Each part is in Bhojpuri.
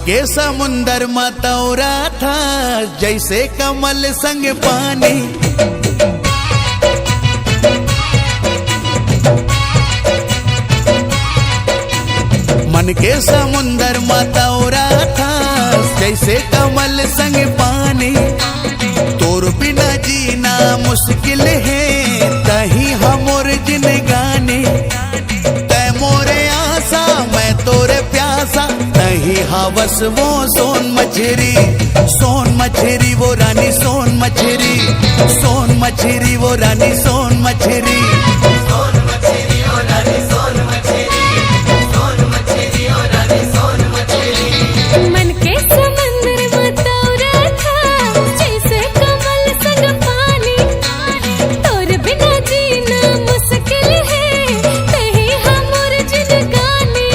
मन के समुंदर मतौरा था जैसे कमल संग पानी। मन के समुंदर मतौरा था जैसे कमल संग पानी। तोर बिना जीना मुश्किल है तही हमोर जिनगानी। तै मोरे आशा मैं तोरे प्यासा तही हवस वो सोन मछरी। सोन मछरी वो रानी सोन मछरी। सोन मछरी वो रानी सोन मछरी। सोन मछरी वो रानी सोन मछरी। सोन मछरी वो रानी सोन मछरी। मन के समंदर मतौरा था जैसे कमल संग पानी। तोर बिना जीना मुश्किल है तही हमोर जिनगानी।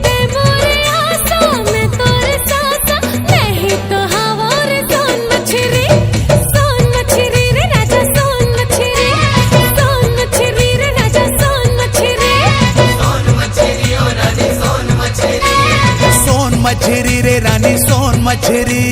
ते मोरे आशा मैं तोरे सासा नहीं तो हवार सोन मछरी। सोन मछरी रे राजा सोन मछरी। सोन मछरी रे राजा सोन मछरी। सोन मछरी ओ रानी सोन मछरी। सोन मछरी रे रानी सोन मछरी।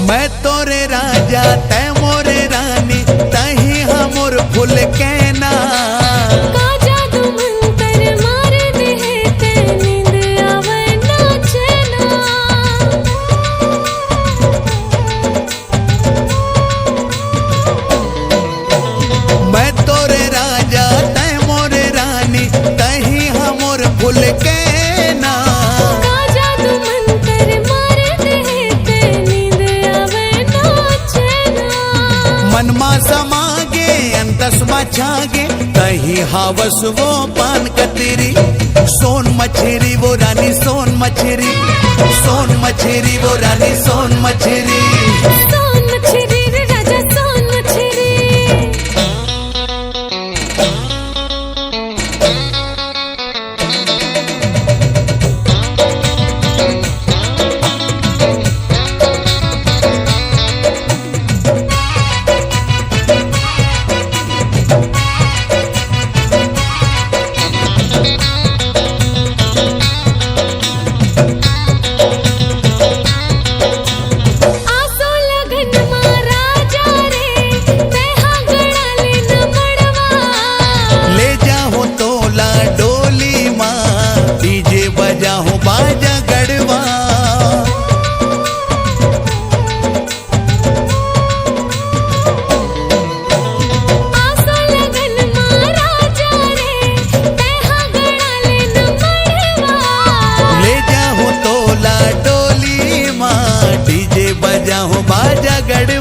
मैं तोरे राजा तै मोरे रानी तही हमोर फूल कहना। का जादू मंतर मार दे ते नींद आवे ना चैना। मैं तोरे राजा तै मोरे रानी तही हमोर फूल कहना। का जादू मंतर मार दे ते नींद आवे ना चैना। मनमा समागे अंतसमा छागे तही हवस वो पान कतरी। सोन मछरी वो रानी सोन मछरी। सोन मछरी वो रानी सोन मछरी। सोन मछरी रे राजा सोन मछरी। आसो लगन मा राजा रे तेहा गड़ा ले न मड़वा। ले जाओ तोला डोली माँ डीजे बजाओ बाजा गड़वा। आसो लगन मा राजा रे तेहा गड़ा ले न मड़वा। ले जाओ तोला डोली माँ डीजे बजाओ बाजा गड़वा।